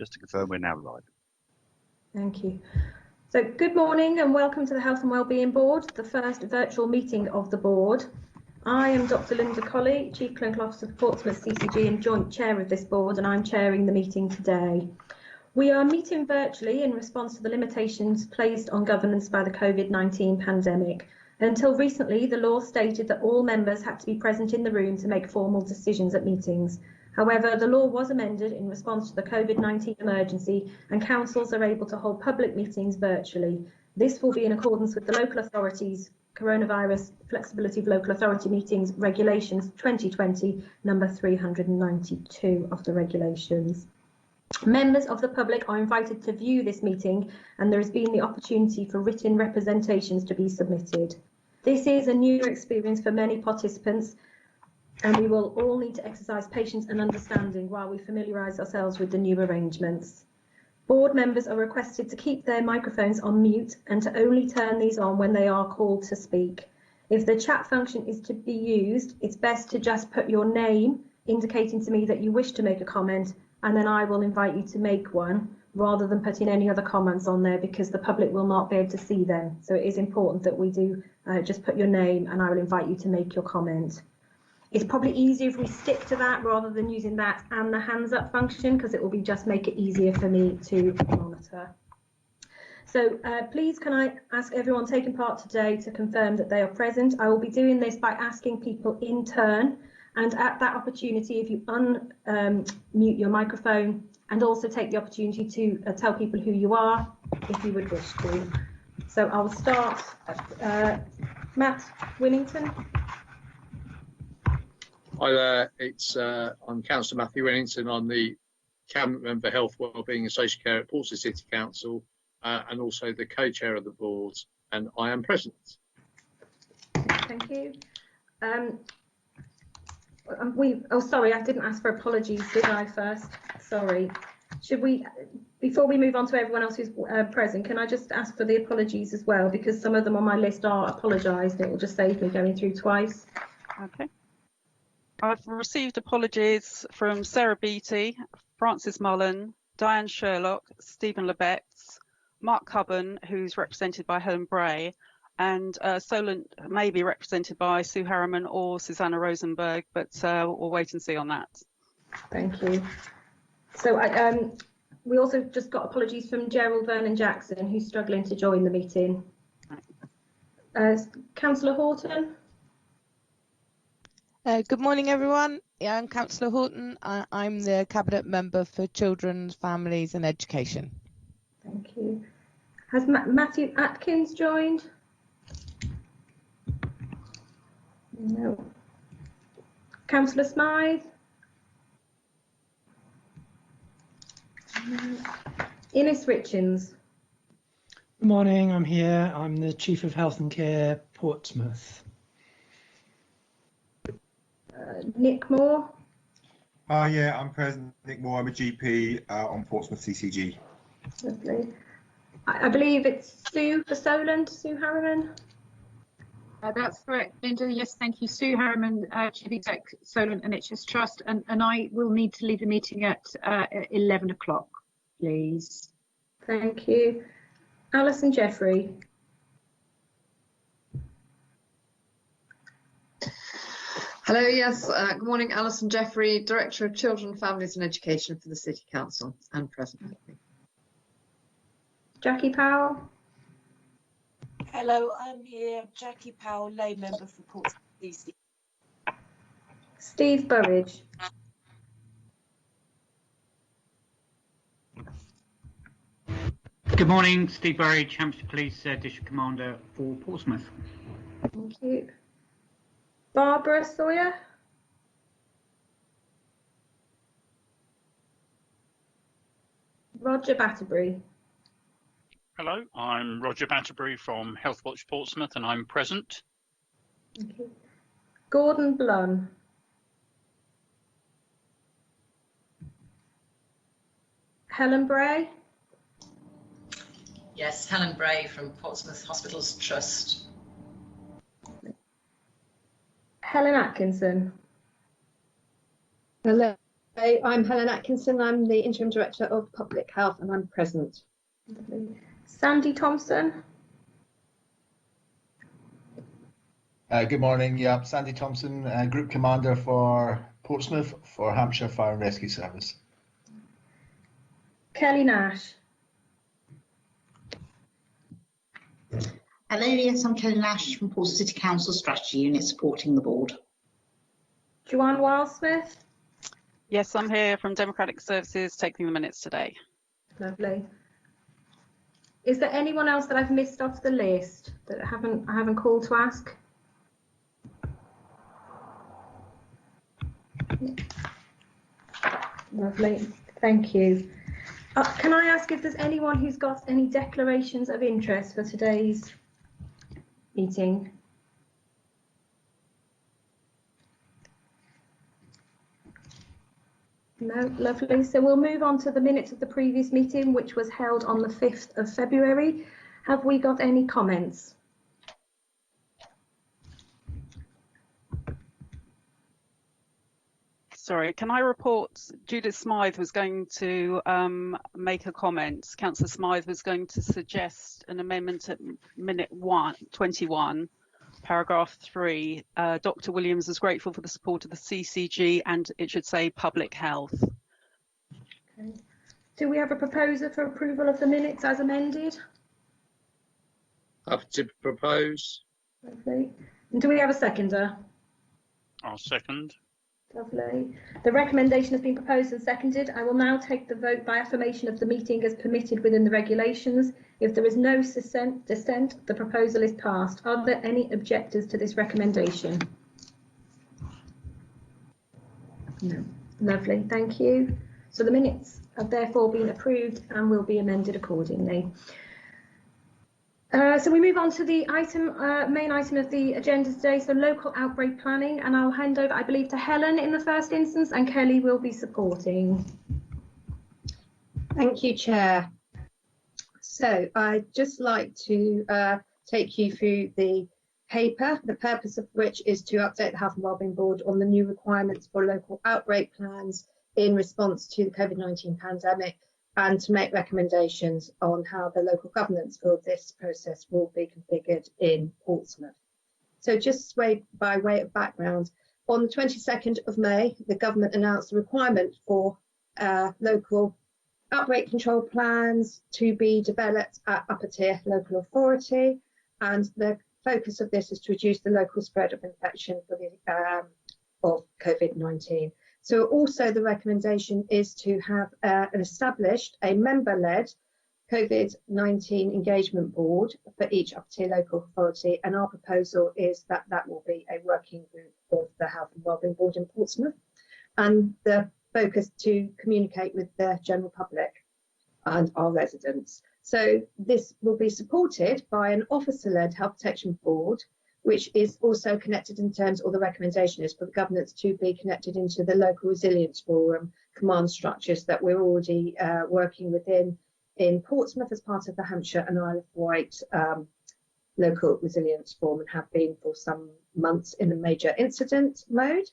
just to confirm we're now live. Thank you. So good morning and welcome to the Health and Wellbeing Board, the first virtual meeting of the board. I am Dr. Linda Colley, Chief Clinical Officer for Portsmouth CCG and Joint Chair of this board, and I'm chairing the meeting today. We are meeting virtually in response to the limitations placed on governance by the COVID-19 pandemic. Until recently, the law stated that all members had to be present in the room to make formal decisions at meetings. However, the law was amended in response to the COVID-19 emergency and councils are able to hold public meetings virtually. This will be in accordance with the local authorities Coronavirus Flexibility of Local Authority Meetings Regulations 2020 number 392 of the regulations. Members of the public are invited to view this meeting and there has been the opportunity for written representations to be submitted. This is a new experience for many participants and we will all need to exercise patience and understanding while we familiarise ourselves with the new arrangements. Board members are requested to keep their microphones on mute and to only turn these on when they are called to speak. If the chat function is to be used, it's best to just put your name, indicating to me that you wish to make a comment, and then I will invite you to make one, rather than putting any other comments on there because the public will not be able to see them. So it is important that we do just put your name and I will invite you to make your comment. It's probably easier if we stick to that rather than using that and the hands up function because it will be just make it easier for me to monitor. So please can I ask everyone taking part today to confirm that they are present. I will be doing this by asking people in turn, and at that opportunity if you unmute your microphone and also take the opportunity to tell people who you are if you would wish to. So I'll start Matt Winnington. Hi there, I'm Councillor Matthew Winnington. I'm the Cabinet Member for Health, Wellbeing and Social Care at Portsmouth City Council and also the co-chair of the board, and I am present. Thank you. Oh, sorry, I didn't ask for apologies, did I first? Sorry. Should we, before we move on to everyone else who's present, can I just ask for the apologies as well? Because some of them on my list are apologised. It will just save me going through twice. Okay. I've received apologies from Sarah Beattie, Francis Mullen, Diane Sherlock, Stephen Lebetz, Mark Cubban, who's represented by Helen Bray, and Solent may be represented by Sue Harriman or Susanna Rosenberg, but we'll wait and see on that. Thank you. So we also just got apologies from Gerald Vernon Jackson, who's struggling to join the meeting. Councillor Horton. Good morning, everyone. Yeah, I'm Councillor Horton. I'm the Cabinet Member for Children, Families and Education. Thank you. Has Matthew Atkins joined? No. Councillor Smythe? No. Ines Richins? Good morning, I'm here. I'm the Chief of Health and Care, Portsmouth. Nick Moore? Yeah, I'm present. Nick Moore, I'm a GP on Portsmouth CCG. Lovely. I believe it's Sue for Solent, Sue Harriman? That's correct, Linda. Yes, thank you. Sue Harriman, Chief Exec, Solent NHS Trust, and I will need to leave the meeting at 11 o'clock, please. Thank you. Alison Jeffrey. Hello, yes, good morning, Alison Jeffrey, Director of Children, Families and Education for the City Council and present. Jackie Powell. Hello, I'm here, Jackie Powell, lay member for Portsmouth DC. Steve Burridge. Good morning, Steve Burridge, Hampshire Police District Commander for Portsmouth. Thank you. Barbara Sawyer. Roger Batterbury. Hello, I'm Roger Batterbury from Health Watch Portsmouth and I'm present. Thank you. Gordon Blum. Helen Bray. Yes, Helen Bray from Portsmouth Hospitals Trust. Helen Atkinson. Hello, Hi, I'm Helen Atkinson. I'm the Interim Director of Public Health and I'm present. Sandy Thompson. Good morning. Yeah, Sandy Thompson, Group Commander for Portsmouth for Hampshire Fire and Rescue Service. Kelly Nash. Hello, yes, I'm Kelly Nash from Portsmouth City Council Strategy Unit supporting the board. Joanne Wildsmith. Yes, I'm here from Democratic Services taking the minutes today. Lovely. Is there anyone else that I've missed off the list that I haven't called to ask? Lovely, thank you. Can I ask if there's anyone who's got any declarations of interest for today's meeting? No, lovely. So we'll move on to the minutes of the previous meeting, which was held on the 5th of February. Have we got any comments? Sorry, can I report Judith Smythe was going to make a comment. Councillor Smythe was going to suggest an amendment at minute 21, paragraph 3. Dr. Williams is grateful for the support of the CCG and it should say public health. Okay. Do we have a proposer for approval of the minutes as amended? Up to propose. Lovely. And do we have a seconder? I'll second. Lovely. The recommendation has been proposed and seconded. I will now take the vote by affirmation of the meeting as permitted within the regulations. If there is no dissent, the proposal is passed. Are there any objectors to this recommendation? No. Lovely, thank you. So the minutes have therefore been approved and will be amended accordingly. So we move on to the main item of the agenda today, so local outbreak planning, and I'll hand over, I believe, to Helen in the first instance, and Kelly will be supporting. Thank you, Chair. So I'd just like to take you through the paper, the purpose of which is to update the Health and Wellbeing Board on the new requirements for local outbreak plans in response to the COVID-19 pandemic, and to make recommendations on how the local governance for this process will be configured in Portsmouth. So just by way of background, on the 22nd of May, the government announced the requirement for local outbreak control plans to be developed at upper tier local authority, and the focus of this is to reduce the local spread of infection for the, of COVID-19. So also the recommendation is to have established a member-led COVID-19 engagement board for each upper-tier local authority, and our proposal is that that will be a working group of the Health and Wellbeing Board in Portsmouth, and the focus to communicate with the general public and our residents. So this will be supported by an officer-led health protection board, which is also connected in terms, or the recommendation is for the governance to be connected into the local resilience forum command structures that we're already working within in Portsmouth as part of the Hampshire and Isle of Wight local resilience forum, and have been for some months in a major incident mode.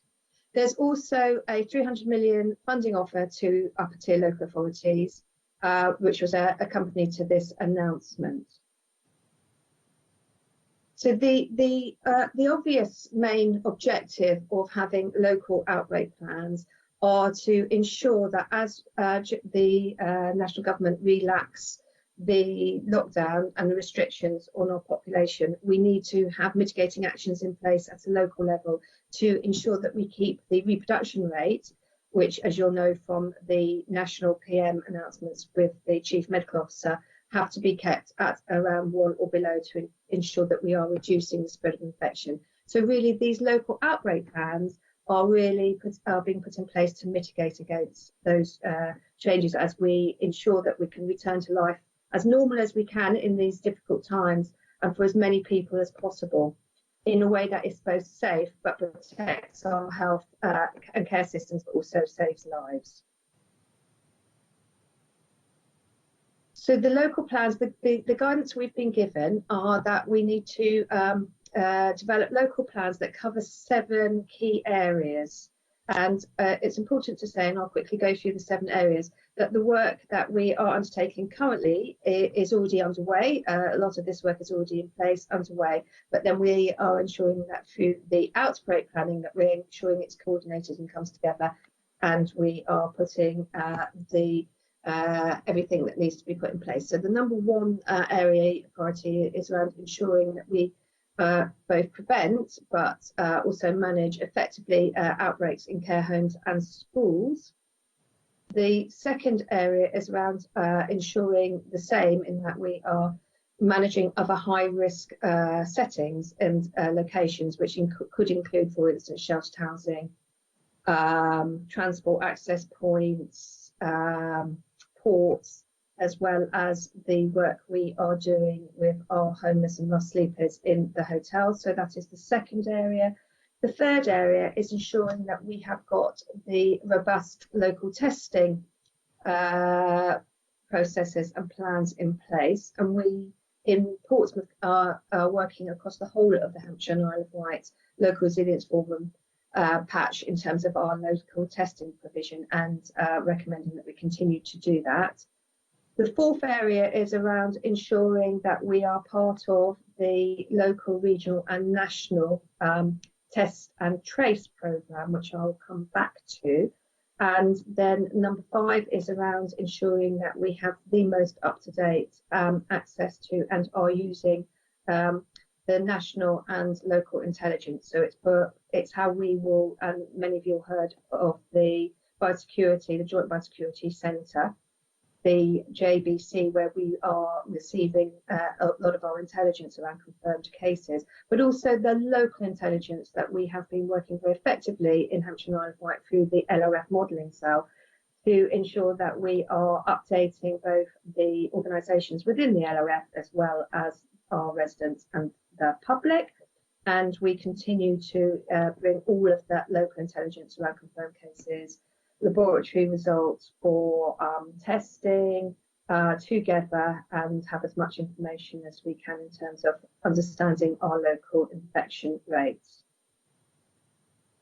There's also a 300 million funding offer to upper tier local authorities, which was accompanied to this announcement. So the obvious main objective of having local outbreak plans are to ensure that as the national government relax the lockdown and the restrictions on our population, we need to have mitigating actions in place at a local level to ensure that we keep the reproduction rate, which, as you'll know from the national PM announcements with the Chief Medical Officer, have to be kept at around 1 or below to ensure that we are reducing the spread of infection. So really these local outbreak plans are really being put in place to mitigate against those changes as we ensure that we can return to life as normal as we can in these difficult times, and for as many people as possible, in a way that is both safe but protects our health and care systems, but also saves lives. So the local plans, the guidance we've been given are that we need to develop local plans that cover 7 key areas. And it's important to say, and I'll quickly go through the 7 areas, that the work that we are undertaking currently is already underway. A lot of this work is already in place, underway, but then we are ensuring that through the outbreak planning that we're ensuring it's coordinated and comes together, and we are putting everything that needs to be put in place. So the number 1 area priority is around ensuring that we both prevent but also manage effectively outbreaks in care homes and schools. The second area is around ensuring the same, in that we are managing other high risk settings and locations, which could include, for instance, sheltered housing, transport access points, ports, as well as the work we are doing with our homeless and lost sleepers in the hotels. So that is the second area. The third area is ensuring that we have got the robust local testing processes and plans in place. And we in Portsmouth are working across the whole of the Hampshire and Isle of Wight Local Resilience Forum patch in terms of our local testing provision, and recommending that we continue to do that. The fourth area is around ensuring that we are part of the local, regional and national test and trace programme, which I'll come back to. And then number 5 is around ensuring that we have the most up-to-date access to and are using the national and local intelligence. So it's how we will, and many of you heard of the biosecurity, the Joint Biosecurity Centre, the JBC, where we are receiving a lot of our intelligence around confirmed cases, but also the local intelligence that we have been working very effectively in Hampshire and Isle of Wight through the LRF modelling cell, to ensure that we are updating both the organisations within the LRF as well as our residents and the public. And we continue to bring all of that local intelligence around confirmed cases, laboratory results for testing together, and have as much information as we can in terms of understanding our local infection rates.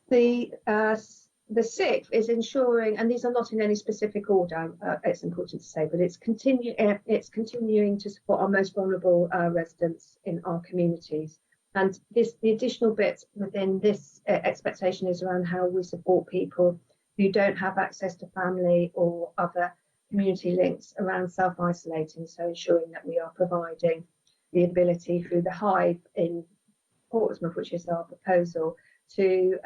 The 6th is ensuring, and these are not in any specific order, it's important to say, but it's continuing to support our most vulnerable residents in our communities. And the additional bit within this expectation is around how we support people who don't have access to family or other community links around self-isolating, so ensuring that we are providing the ability through the Hive in Portsmouth, which is our proposal, to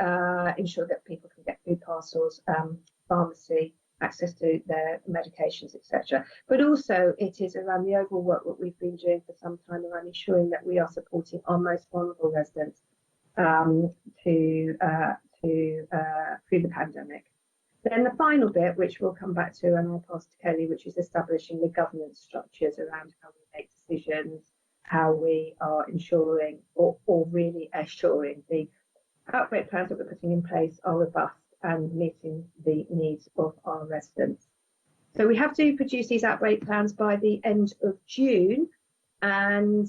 ensure that people can get food parcels, pharmacy, access to their medications, etc. But also it is around the overall work that we've been doing for some time around ensuring that we are supporting our most vulnerable residents through the pandemic. Then the final bit, which we'll come back to, and I'll pass to Kelly, which is establishing the governance structures around how we make decisions, how we are ensuring or really assuring the outbreak plans that we're putting in place are robust and meeting the needs of our residents. So we have to produce these outbreak plans by the end of June, and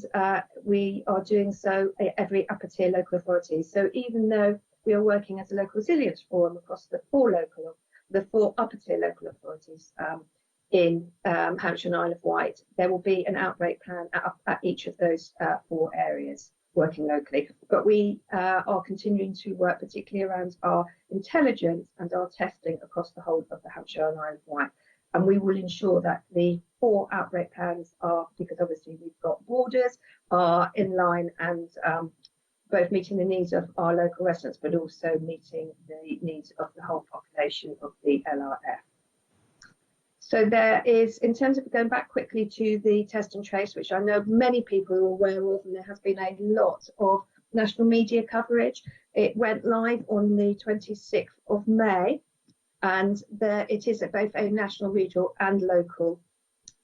we are doing so at every upper tier local authorities. So even though we are working as a local resilience forum across the 4 upper tier local authorities in Hampshire and Isle of Wight, there will be an outbreak plan at each of those 4 areas working locally. But we are continuing to work particularly around our intelligence and our testing across the whole of the Hampshire and Isle of Wight. And we will ensure that the 4 outbreak plans are, because obviously we've got borders, are in line and both meeting the needs of our local residents, but also meeting the needs of the whole population of the LRF. So there is, in terms of going back quickly to the test and trace, which I know many people are aware of, and there has been a lot of national media coverage. It went live on the 26th of May, and it is at both a national, regional and local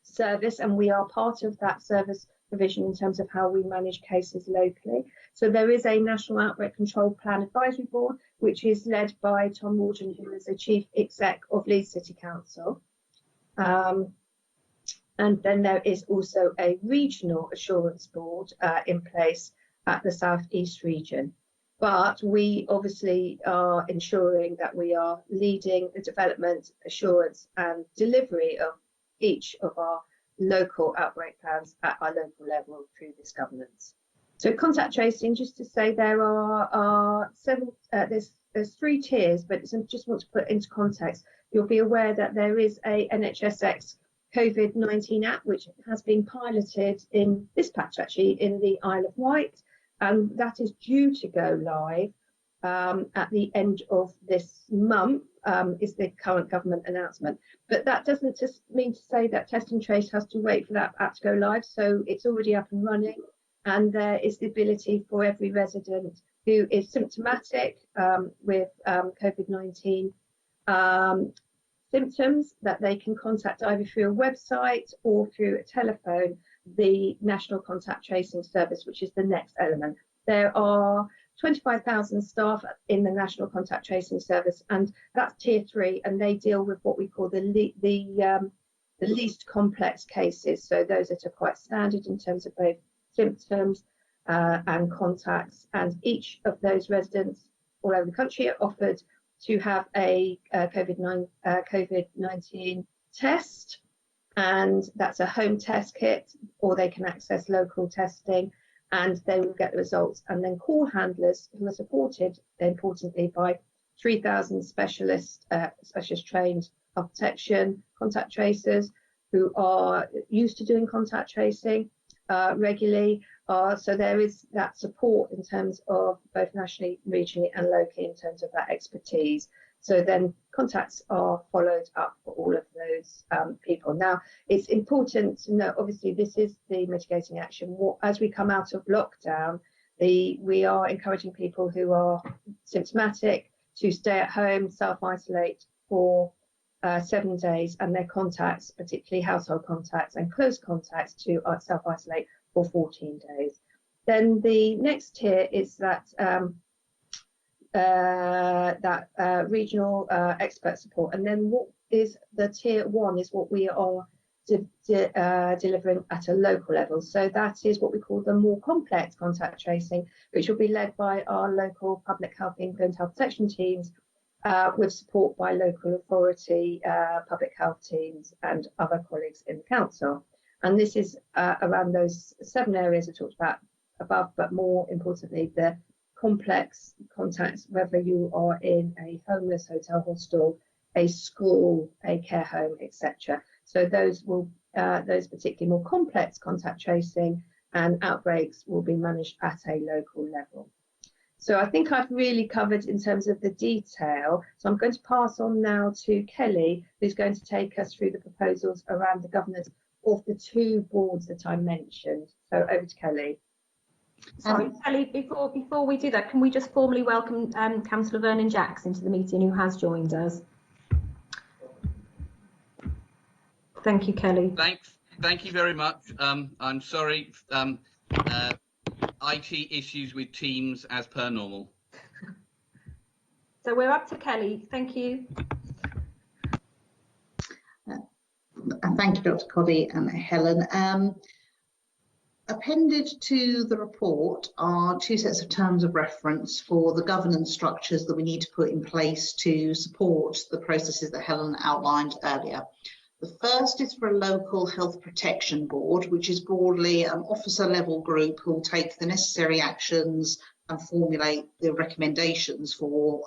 service, and we are part of that service provision in terms of how we manage cases locally. So there is a National Outbreak Control Plan Advisory Board, which is led by Tom Warden, who is the Chief Exec of Leeds City Council. And then there is also a Regional Assurance Board in place at the South East region. But we obviously are ensuring that we are leading the development, assurance and delivery of each of our local outbreak plans at our local level through this governance. So contact tracing, just to say there are several, there's 3 tiers, but I just want to put into context. You'll be aware that there is a NHSX COVID-19 app, which has been piloted in this patch actually in the Isle of Wight, and that is due to go live at the end of this month, is the current government announcement. But that doesn't just mean to say that Test and Trace has to wait for that app to go live, so it's already up and running, and there is the ability for every resident who is symptomatic with COVID-19 symptoms that they can contact either through a website or through a telephone the National Contact Tracing Service, which is the next element. There are 25,000 staff in the National Contact Tracing Service, and that's tier 3, and they deal with what we call the least complex cases. So those that are quite standard in terms of both symptoms and contacts, and each of those residents all over the country are offered to have a COVID-19 test, and that's a home test kit, or they can access local testing and they will get the results, and then call handlers who are supported importantly by 3,000 specialist trained health protection contact tracers who are used to doing contact tracing regularly. So there is that support in terms of both nationally, regionally and locally in terms of that expertise. So then contacts are followed up for all of those people. Now, it's important to note, obviously, this is the mitigating action. As we come out of lockdown, we are encouraging people who are symptomatic to stay at home, self-isolate for 7 days, and their contacts, particularly household contacts and close contacts, to self-isolate for 14 days. Then the next tier is that regional expert support, and then what is the tier 1 is what we are delivering at a local level. So that is what we call the more complex contact tracing, which will be led by our local Public Health England health protection teams, with support by local authority, public health teams and other colleagues in the council. And this is around those 7 areas I talked about above, but more importantly, the complex contacts, whether you are in a homeless hotel hostel, a school, a care home, etc. So those particularly more complex contact tracing and outbreaks will be managed at a local level. So I think I've really covered in terms of the detail. So I'm going to pass on now to Kelly, who's going to take us through the proposals around the governance of the 2 boards that I mentioned. So over to Kelly. Sorry, Kelly, before we do that, can we just formally welcome Councillor Vernon Jacks into the meeting, who has joined us. Thank you, Kelly. Thank you very much. I'm sorry, IT issues with Teams as per normal. So we're up to Kelly. Thank you. Thank you, Dr. Coddy and Helen. Appended to the report are 2 sets of terms of reference for the governance structures that we need to put in place to support the processes that Helen outlined earlier. The first is for a local health protection board, which is broadly an officer level group who will take the necessary actions and formulate the recommendations for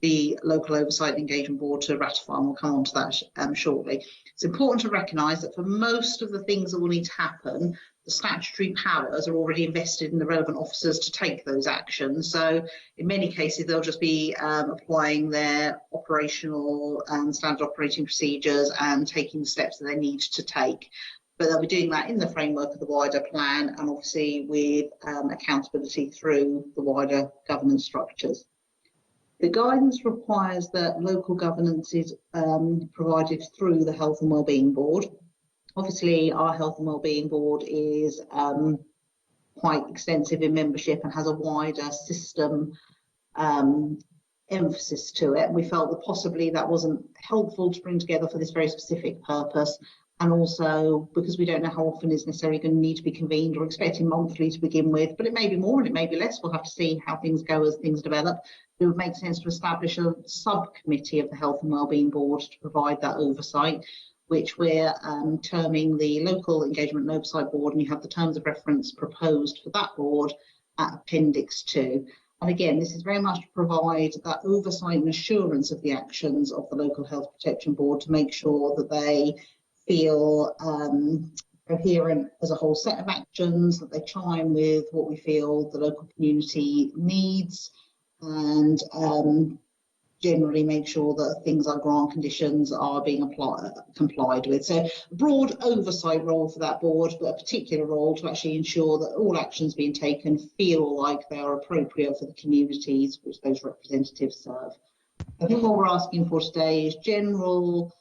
the local oversight and engagement board to ratify, and we'll come on to that shortly. It's important to recognise that for most of the things that will need to happen, the statutory powers are already invested in the relevant officers to take those actions. So in many cases, they'll just be applying their operational and standard operating procedures and taking the steps that they need to take. But they'll be doing that in the framework of the wider plan, and obviously with accountability through the wider governance structures. The guidance requires that local governance is provided through the Health and Wellbeing Board. Obviously, our Health and Wellbeing Board is quite extensive in membership and has a wider system emphasis to it. We felt that possibly that wasn't helpful to bring together for this very specific purpose, And also because we don't know how often it's necessarily going to need to be convened, or expecting monthly to begin with, but it may be more and it may be less. We'll have to see how things go as things develop. It would make sense to establish a subcommittee of the Health and Wellbeing Board to provide that oversight, which we're terming the Local Engagement and Oversight Board, and you have the terms of reference proposed for that board at Appendix 2. And again, this is very much to provide that oversight and assurance of the actions of the Local Health Protection Board to make sure that they feel coherent as a whole set of actions, that they chime with what we feel the local community needs, and generally make sure that things like grant conditions are being complied with. So a broad oversight role for that board, but a particular role to actually ensure that all actions being taken feel like they are appropriate for the communities which those representatives serve. And what we're asking for today is general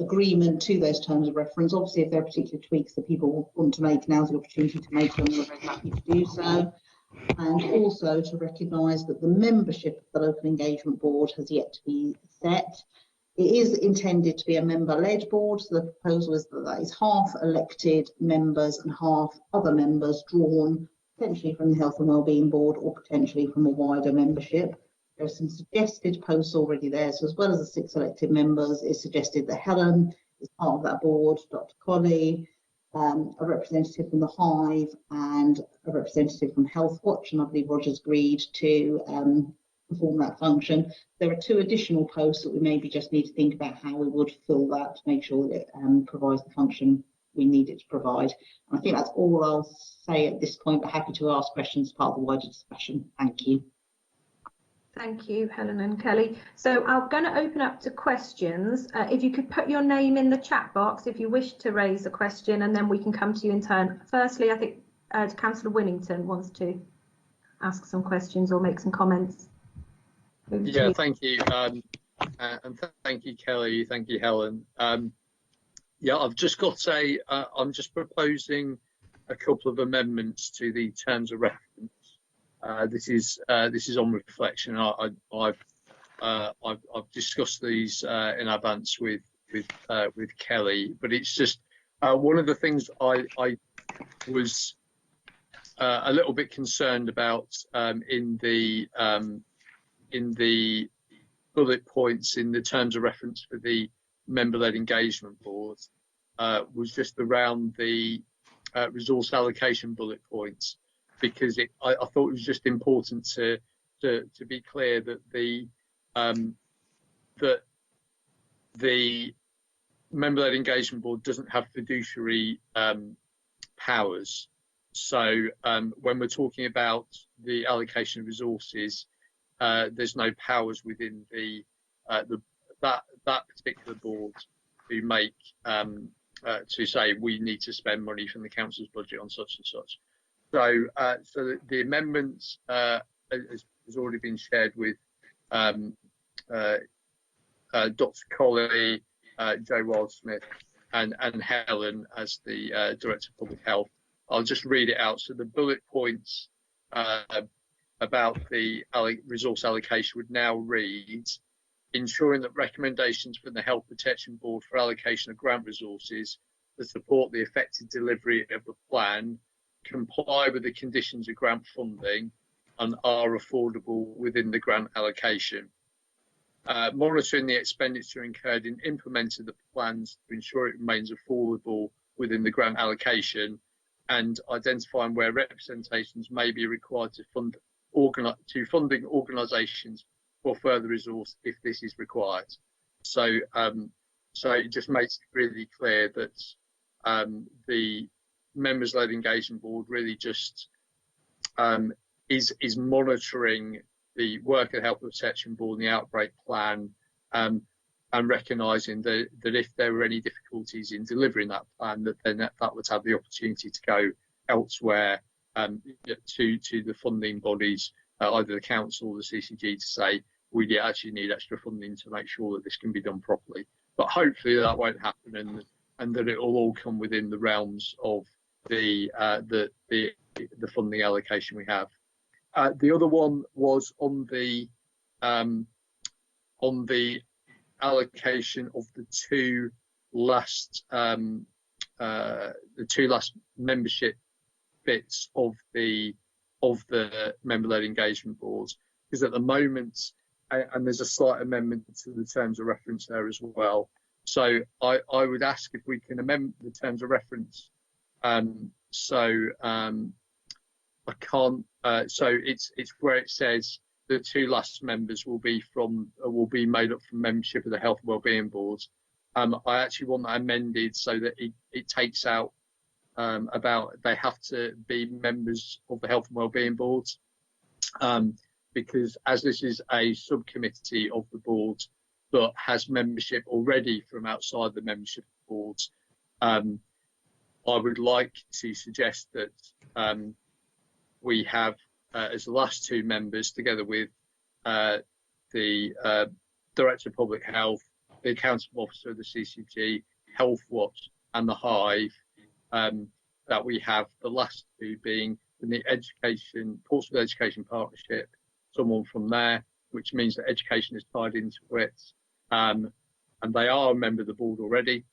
agreement to those terms of reference. Obviously, if there are particular tweaks that people want to make, now's the opportunity to make them. We're very happy to do so. And also to recognise that the membership of the Local Engagement Board has yet to be set. It is intended to be a member-led board, so the proposal is that that is half elected members and half other members drawn potentially from the Health and Wellbeing Board or potentially from a wider membership. There are some suggested posts already there, so as well as the 6 elected members, it's suggested that Helen is part of that board, Dr. Colley, a representative from the Hive and a representative from Health Watch, and I believe Roger's agreed to perform that function. There are 2 additional posts that we maybe just need to think about how we would fill that to make sure that it provides the function we need it to provide. And I think that's all I'll say at this point, but happy to ask questions as part of the wider discussion. Thank you. Thank you, Helen and Kelly. So I'm going to open up to questions. If you could put your name in the chat box if you wish to raise a question, and then we can come to you in turn. Firstly, I think Councillor Winnington wants to ask some questions or make some comments. Yeah, thank you. And thank you, Kelly. Thank you, Helen. Yeah, I've just got to say, I'm just proposing a couple of amendments to the terms of reference. This is on reflection. I've discussed these in advance with Kelly, but it's just one of the things I was a little bit concerned about in the bullet points in the terms of reference for the member-led engagement board was just around the resource allocation bullet points. Because I thought it was just important to be clear that the member-led engagement board doesn't have fiduciary powers. So when we're talking about the allocation of resources, there's no powers within that particular board to make to say we need to spend money from the council's budget on such and such. So, the amendments has already been shared with Dr. Colley, Joe Wildsmith, and Helen as the Director of Public Health. I'll just read it out. So the bullet points about the resource allocation would now read: ensuring that recommendations from the Health Protection Board for allocation of grant resources that support the effective delivery of the plan comply with the conditions of grant funding and are affordable within the grant allocation. Monitoring the expenditure incurred in implementing the plans to ensure it remains affordable within the grant allocation, and identifying where representations may be required to funding organisations for further resource if this is required. So, so it just makes it really clear that the members-led engagement board really just is monitoring the work of the Health Protection Board and the outbreak plan, and recognising that if there were any difficulties in delivering that plan, that then that would have the opportunity to go elsewhere to the funding bodies, either the council or the CCG, to say we actually need extra funding to make sure that this can be done properly. But hopefully that won't happen, and that it will all come within the realms of the funding allocation we have. The other one was on the allocation of the 2 last the two last membership bits of the member-led engagement boards, because at the moment, and there's a slight amendment to the terms of reference there as well. So I would ask if we can amend the terms of reference. I can't. So it's where it says the two last members will be made up from membership of the Health and Wellbeing Boards. I actually want that amended so that it takes out about they have to be members of the Health and Wellbeing Boards, because as this is a subcommittee of the board but has membership already from outside the membership boards, I would like to suggest that we have as the last two members, together with the Director of Public Health, the Accountable Officer of the CCG, Health Watch and the Hive, that we have the last two being from the Portsmouth Education Partnership, someone from there, which means that education is tied into it, and they are a member of the board already.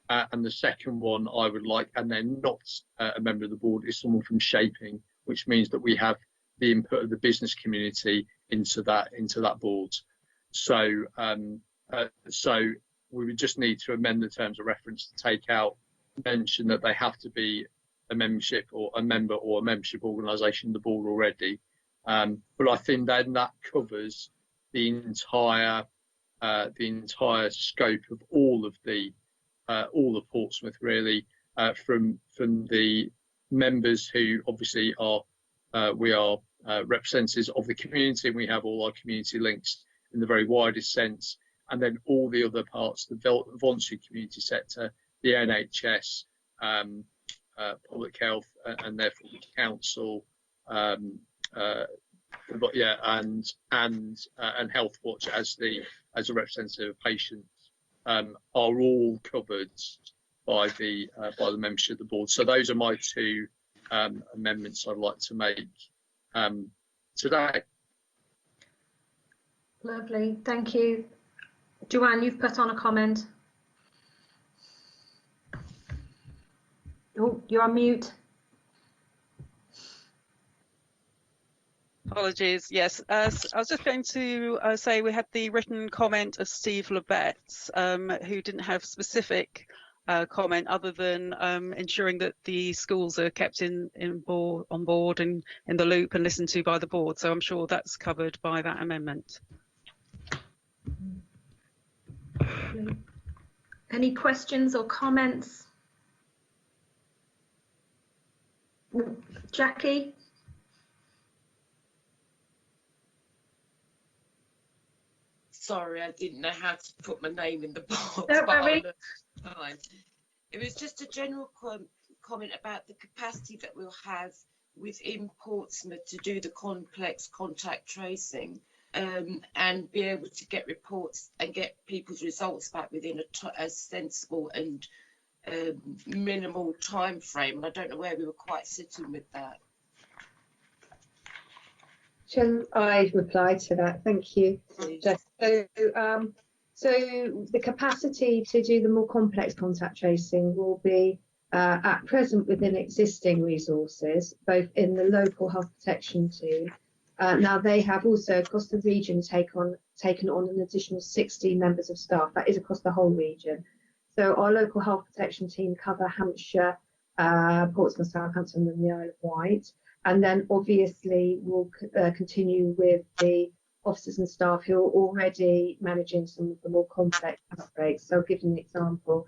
And the second one I would like, and they're not a member of the board, is someone from Shaping, which means that we have the input of the business community into that board. So we would just need to amend the terms of reference to take out mention that they have to be a membership or a member or a membership organisation in the board already. But I think then that covers the entire scope of all of Portsmouth, really, from the members who obviously are we are representatives of the community, and we have all our community links in the very widest sense, and then all the other parts, the voluntary community sector, the NHS, public health, and therefore the council, but yeah, and Health Watch as a representative of patients, are all covered by the membership of the board. So those are my two amendments I'd like to make today. Lovely, thank you. Joanne, you've put on a comment. Oh, you're on mute. Apologies. Yes, I was just going to say we had the written comment of Steve Lebetz, who didn't have specific comment other than ensuring that the schools are kept on board and in the loop and listened to by the board. So I'm sure that's covered by that amendment. Any questions or comments? Jackie? Sorry, I didn't know how to put my name in the box. Don't worry. Fine. It was just a general comment about the capacity that we'll have within Portsmouth to do the complex contact tracing, and be able to get reports and get people's results back within a sensible and minimal time frame. And I don't know where we were quite sitting with that. Shall I reply to that? Thank you, Jess. So the capacity to do the more complex contact tracing will be at present within existing resources, both in the local health protection team. Now they have also across the region taken on an additional 60 members of staff. That is across the whole region. So our local health protection team cover Hampshire, Portsmouth, Southampton and the Isle of Wight. And then obviously we'll continue with the officers and staff who are already managing some of the more complex outbreaks. So I'll give you an example,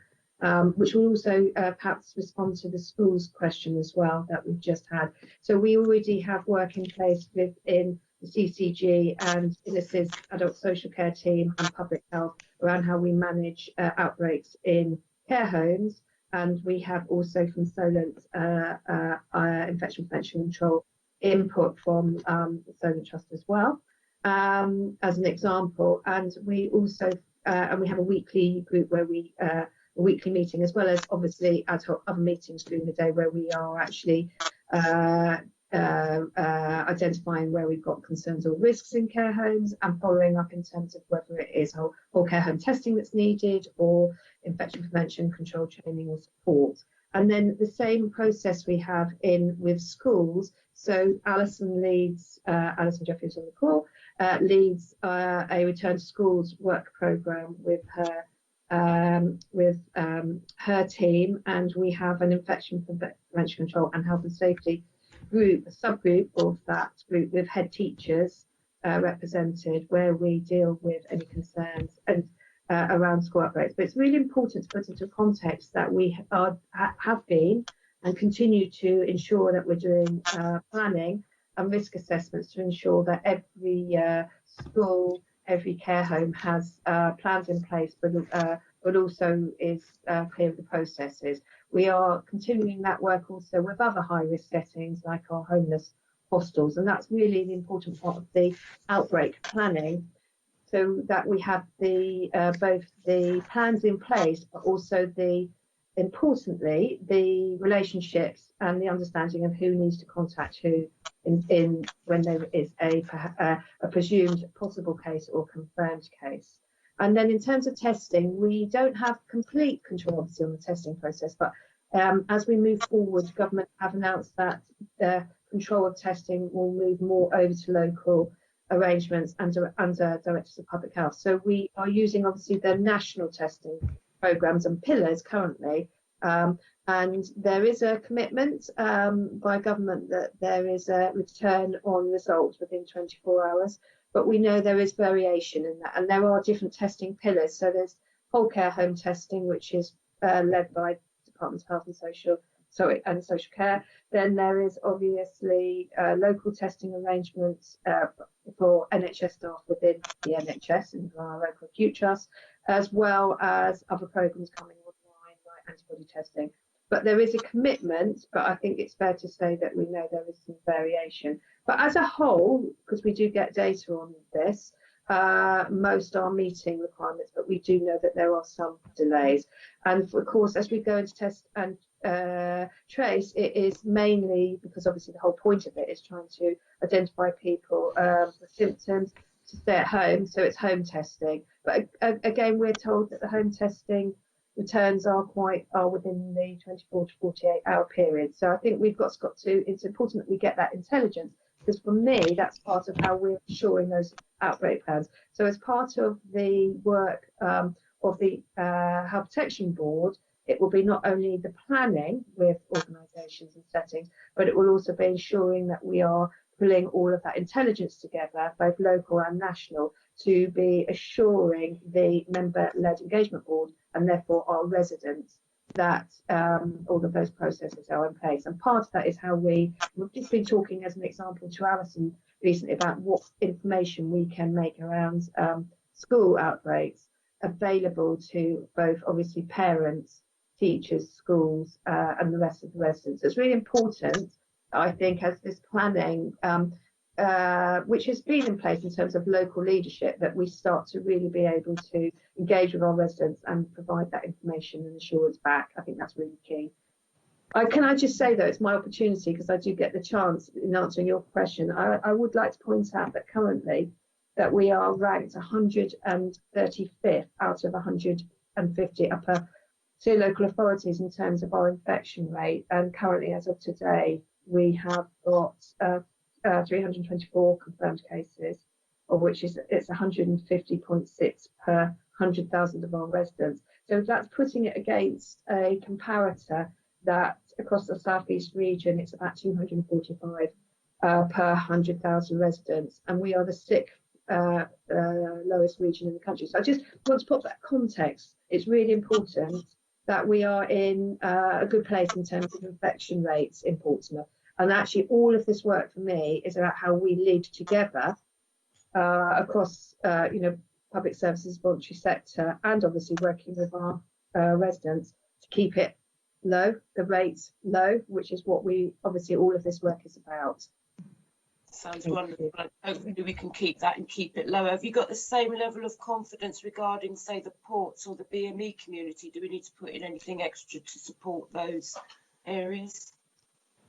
which will also perhaps respond to the schools question as well that we've just had. So we already have work in place within the CCG and Innis's adult social care team and public health around how we manage outbreaks in care homes. And we have also from Solent infection prevention control input from the Solent Trust as well, as an example. And we also and we have a weekly group where we a weekly meeting, as well as obviously ad hoc other meetings during the day where we are actually identifying where we've got concerns or risks in care homes, and following up in terms of whether it is whole care home testing that's needed or infection prevention, control training or support. And then the same process we have with schools. So Alison leads, Alison Jeffries on the call, leads a return to schools work programme with her team, and we have an infection prevention, control and health and safety group, a subgroup of that group with head teachers represented, where we deal with any concerns and around school outbreaks. But it's really important to put into context that we have been and continue to ensure that we're doing planning and risk assessments to ensure that every school, every care home has plans in place, but also is clear of the processes. We are continuing that work also with other high-risk settings like our homeless hostels, and that's really the important part of the outbreak planning, so that we have both the plans in place, but also importantly, the relationships and the understanding of who needs to contact who when there is a presumed possible case or confirmed case. And then in terms of testing, we don't have complete control obviously on the testing process, but as we move forward, government have announced that the control of testing will move more over to local arrangements under Directors of Public Health. So we are using obviously the national testing programmes and pillars currently, and there is a commitment by government that there is a return on results within 24 hours. But we know there is variation in that, and there are different testing pillars. So there's whole care home testing, which is led by Department of Health and Social Care. Then there is obviously local testing arrangements for NHS staff within the NHS and our local acute trust, as well as other programmes coming online like antibody testing. But there is a commitment, but I think it's fair to say that we know there is some variation. But as a whole, because we do get data on this, most are meeting requirements, but we do know that there are some delays. And of course, as we go into test and trace, it is mainly because obviously the whole point of it is trying to identify people with symptoms to stay at home. So it's home testing. But again, we're told that the home testing returns are within the 24 to 48 hour period. So I think we've got to, it's important that we get that intelligence, because for me, that's part of how we're ensuring those outbreak plans. So as part of the work of the Health Protection Board, it will be not only the planning with organisations and settings, but it will also be ensuring that we are pulling all of that intelligence together, both local and national, to be assuring the member-led engagement board and therefore our residents that all of those processes are in place. And part of that is how we've just been talking as an example to Alison recently about what information we can make around school outbreaks available to both obviously parents, teachers, schools and the rest of the residents. It's really important, I think, as this planning which has been in place in terms of local leadership, that we start to really be able to engage with our residents and provide that information and assurance back. I think that's really key. Can I just say, though, it's my opportunity, because I do get the chance in answering your question. I would like to point out that currently that we are ranked 135th out of 150 upper tier local authorities in terms of our infection rate. And currently, as of today, we have got 324 confirmed cases, of which it's 150.6 per 100,000 of our residents. So that's putting it against a comparator that across the South East region, it's about 245 per 100,000 residents, and we are the sixth lowest region in the country. So I just want to put that context. It's really important that we are in a good place in terms of infection rates in Portsmouth. And actually, all of this work for me is about how we lead together across, public services, voluntary sector, and obviously working with our residents to keep it low, the rates low, which is what obviously all of this work is about. Sounds wonderful. Hopefully we can keep that and keep it low. Have you got the same level of confidence regarding, say, the ports or the BME community? Do we need to put in anything extra to support those areas?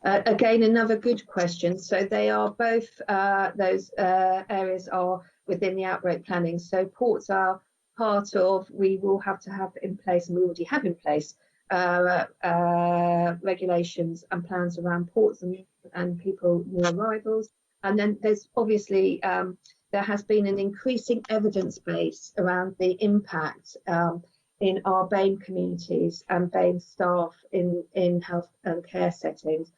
Again, another good question. So they are both, those areas are within the outbreak planning. So ports are part of, we will have to have in place, and we already have in place, regulations and plans around ports and people, new arrivals. And then there's obviously, there has been an increasing evidence base around the impact in our BAME communities and BAME staff in health and care settings.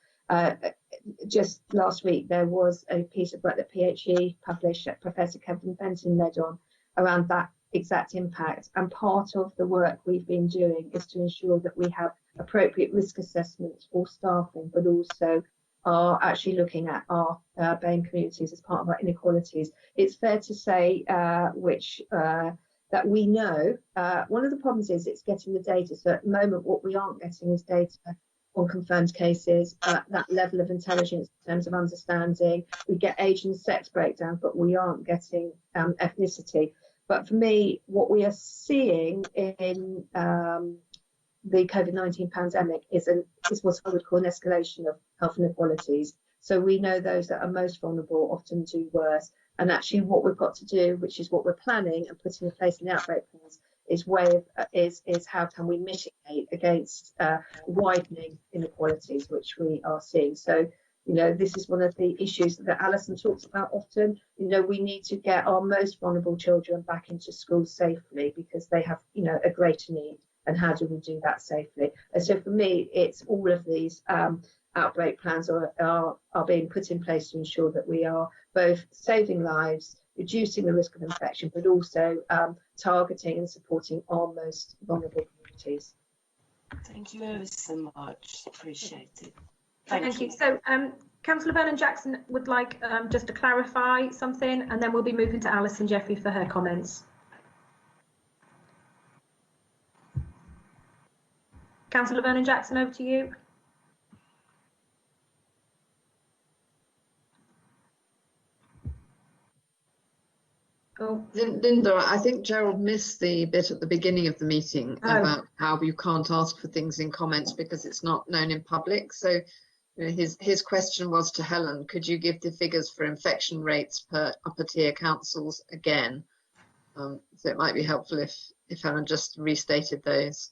Just last week, there was a piece of work that PHE published that Professor Kevin Benton led on around that exact impact. And part of the work we've been doing is to ensure that we have appropriate risk assessments for staffing, but also are actually looking at our BAME communities as part of our inequalities. It's fair to say that we know one of the problems is it's getting the data. So at the moment, what we aren't getting is data on confirmed cases, that level of intelligence in terms of understanding. We get age and sex breakdown, but we aren't getting ethnicity. But for me, what we are seeing in the COVID-19 pandemic is what I would call an escalation of health inequalities. So we know those that are most vulnerable often do worse. And actually what we've got to do, which is what we're planning and putting in place in the outbreak plans, is how can we mitigate against widening inequalities, which we are seeing. So, you know, this is one of the issues that Alison talks about often. You know, we need to get our most vulnerable children back into school safely because they have, you know, a greater need. And how do we do that safely? And so for me, it's all of these outbreak plans are being put in place to ensure that we are both saving lives, reducing the risk of infection, but also targeting and supporting our most vulnerable communities. Thank you ever so much. Appreciate it. Thank you. So Councillor Vernon-Jackson would like just to clarify something, and then we'll be moving to Alison Jeffrey for her comments. Councillor Vernon-Jackson, over to you. Oh, Linda, I think Gerald missed the bit at the beginning of the meeting about how you can't ask for things in comments because it's not known in public. So you know, his question was to Helen, could you give the figures for infection rates per upper tier councils again? So it might be helpful if Helen just restated those.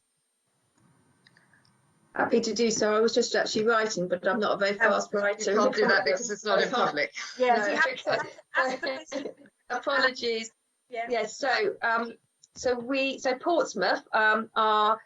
Happy to do so. I was just actually writing, but I'm not a very fast writer. You can't do that because it's not in public. Yes, no. Apologies. Yes. So Portsmouth are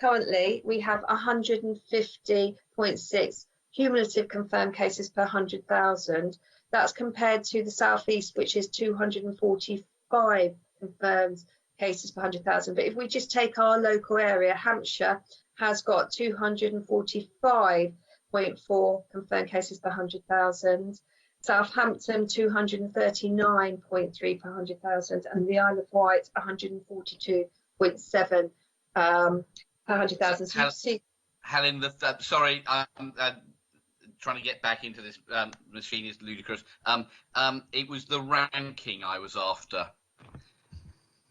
currently, we have 150.6 cumulative confirmed cases per 100,000. That's compared to the southeast, which is 245 confirmed cases per 100,000. But if we just take our local area, Hampshire has got 245.4 confirmed cases per 100,000. Southampton 239.3 per 100,000, and the Isle of Wight 142.7 per 100,000. So Helen, sorry, I'm trying to get back into this machine is ludicrous. It was the ranking I was after.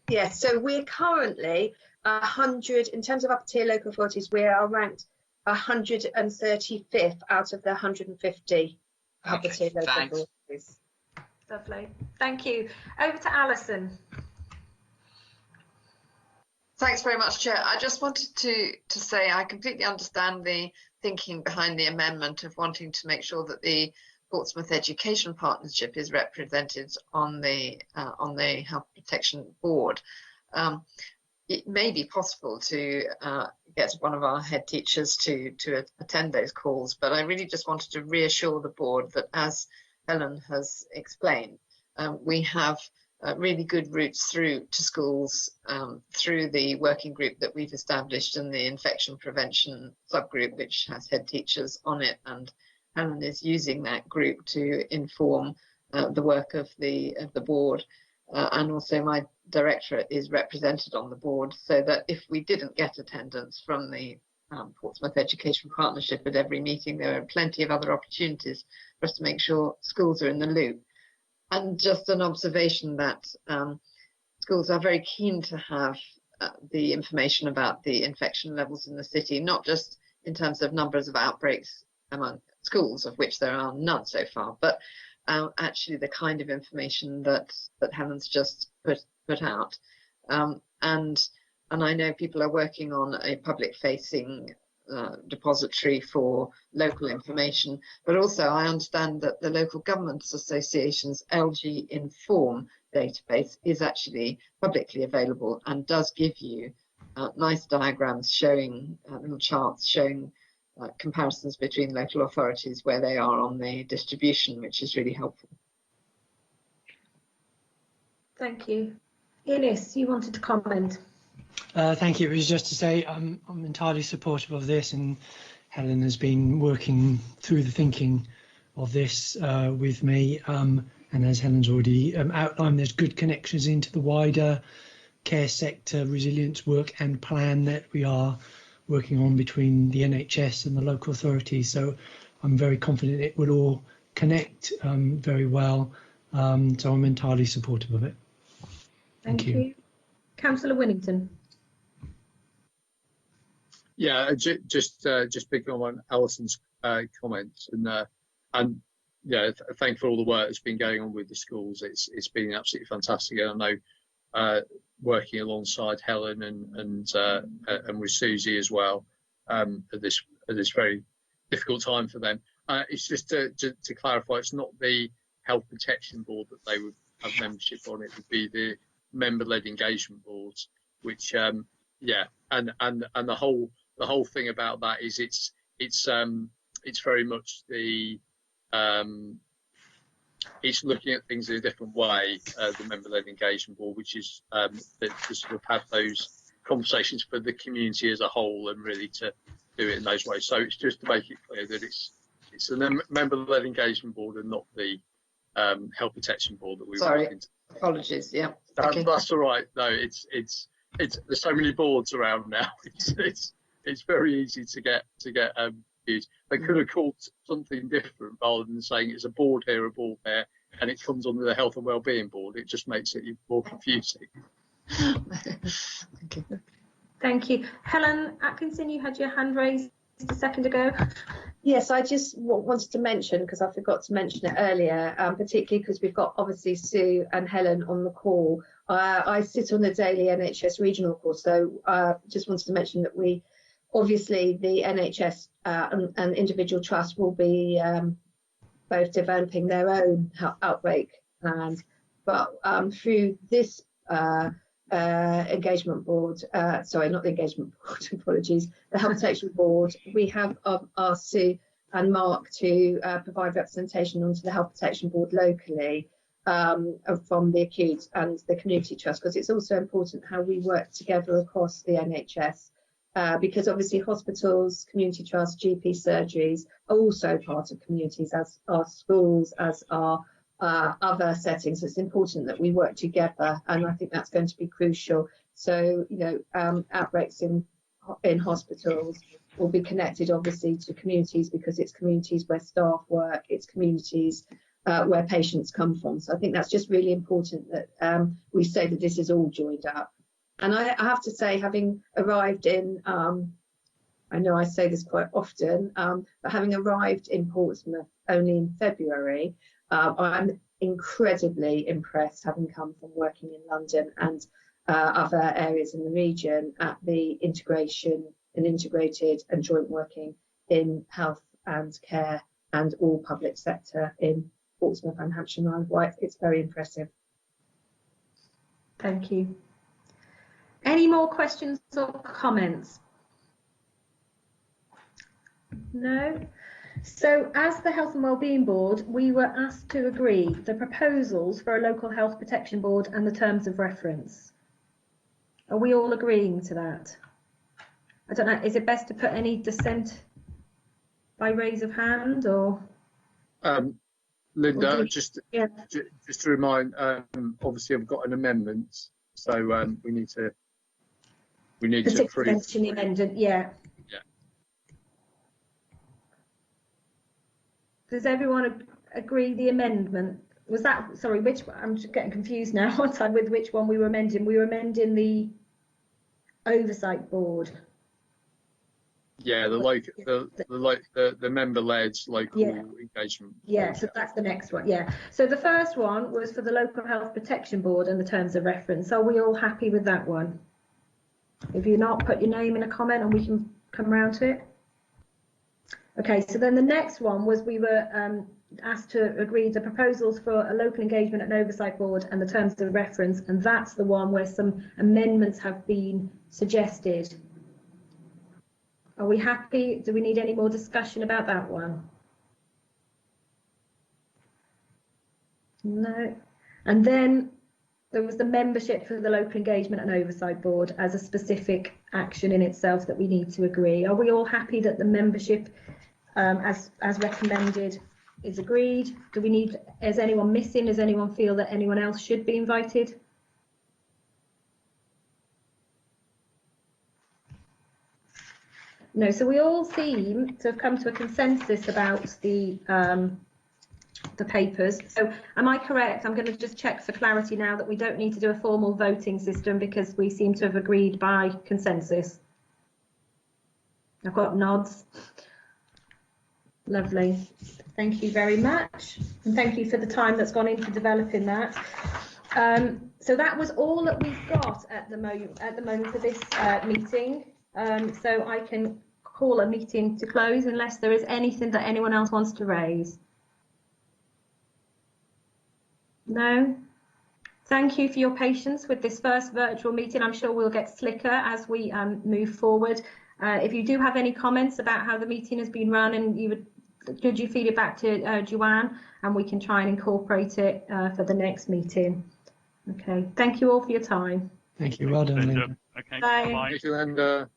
Yes, so we're currently 100 in terms of upper tier local authorities. We are ranked 135th out of the 150 upper tier local authorities. Lovely, thank you. Over to Alison. Thanks very much, Chair. I just wanted to say I completely understand the thinking behind the amendment of wanting to make sure that the Portsmouth Education Partnership is represented on the Health Protection Board. It may be possible to get one of our head teachers to attend those calls, but I really just wanted to reassure the board that, as Helen has explained, we have really good routes through to schools through the working group that we've established and the infection prevention subgroup, which has head teachers on it, and Helen is using that group to inform the work of the board. And also my directorate is represented on the board, so that if we didn't get attendance from the Portsmouth Education Partnership at every meeting, there are plenty of other opportunities for us to make sure schools are in the loop. And just an observation that schools are very keen to have the information about the infection levels in the city, not just in terms of numbers of outbreaks among schools, of which there are none so far, but actually the kind of information that Helen's just put out. And I know people are working on a public-facing depository for local information, but also I understand that the Local Governments Association's LG Inform database is actually publicly available and does give you nice diagrams showing and charts showing comparisons between local authorities where they are on the distribution, which is really helpful. Thank you. Ines, you wanted to comment? Thank you. It was just to say I'm entirely supportive of this, and Helen has been working through the thinking of this with me. And as Helen's already outlined, there's good connections into the wider care sector resilience work and plan that we are working on between the NHS and the local authorities. So I'm very confident it will all connect very well. So I'm entirely supportive of it. Thank you. Councillor Winnington. Yeah, just picking on Alison's comments, and yeah, thank for all the work that's been going on with the schools. It's been absolutely fantastic, and I know working alongside Helen and with Susie as well at this very difficult time for them. It's just to clarify, it's not the Health Protection Board that they would have membership on. It would be the member-led engagement boards, which yeah, and the whole thing about that is it's very much the it's looking at things in a different way, the member-led engagement board, which is to sort of have those conversations for the community as a whole and really to do it in those ways. So it's just to make it clear that it's a member-led engagement board and not the Health Protection Board that we were looking to. Apologies, yeah. That's all right. No, it's there's so many boards around now. It's very easy to get confused. They could have called something different rather than saying it's a board here, a board there, and it comes under the Health and Wellbeing Board. It just makes it more confusing. Thank you. Helen Atkinson, you had your hand raised a second ago. Yes, I just wanted to mention, because I forgot to mention it earlier, particularly because we've got obviously Sue and Helen on the call. I sit on the daily NHS regional call, so just wanted to mention that we obviously the NHS and individual trusts will be both developing their own outbreak plans, but through this engagement board, sorry, not the engagement board, apologies, the Health Protection Board, we have asked Sue and Mark to provide representation onto the Health Protection Board locally from the acute and the community trust, because it's also important how we work together across the NHS, because obviously hospitals, community trusts, GP surgeries are also part of communities, as are schools, as are other settings. It's important that we work together, and I think that's going to be crucial. So, you know, outbreaks in hospitals will be connected obviously to communities, because it's communities where staff work, it's communities where patients come from. So I think that's just really important that we say that this is all joined up. And I have to say, having arrived in, I know I say this quite often, but having arrived in Portsmouth only in February, I'm incredibly impressed, having come from working in London and other areas in the region, at the integration and integrated and joint working in health and care and all public sector in Portsmouth and Hampshire and Isle of Wight. It's very impressive. Thank you. Any more questions or comments? No? So as the Health and Wellbeing Board, we were asked to agree the proposals for a local health protection board and the terms of reference. Are we all agreeing to that? I don't know, is it best to put any dissent by raise of hand, or? Linda, just to remind, obviously I've got an amendment, so we need to approve. Mention the amendment, yeah. Yeah. Does everyone agree the amendment? Was that, sorry, which, I'm just getting confused now with which one we were amending. We were amending the Oversight Board. Yeah, the member-led local engagement. Yeah, so that's the next one. Yeah. So the first one was for the Local Health Protection Board and the terms of reference. Are we all happy with that one? If you're not, put your name in a comment and we can come round to it. Okay, so then the next one was we were asked to agree the proposals for a local engagement and oversight board and the terms of reference, and that's the one where some amendments have been suggested. Are we happy? Do we need any more discussion about that one? No. And then there was the membership for the local engagement and oversight board as a specific action in itself that we need to agree. Are we all happy that the membership as recommended is agreed? Do we need, is anyone missing? Does anyone feel that anyone else should be invited? No, so we all seem to have come to a consensus about the papers. So am I correct? I'm going to just check for clarity now that we don't need to do a formal voting system because we seem to have agreed by consensus. I've got nods. Lovely. Thank you very much. And thank you for the time that's gone into developing that. So that was all that we've got at the moment for this meeting. So I can call a meeting to close unless there is anything that anyone else wants to raise. No? Thank you for your patience with this first virtual meeting. I'm sure we'll get slicker as we move forward. If you do have any comments about how the meeting has been run, and could you feed it back to Joanne, and we can try and incorporate it for the next meeting. Okay, thank you all for your time. Thank you. Well done, Linda. Okay, bye. Thank you, Linda.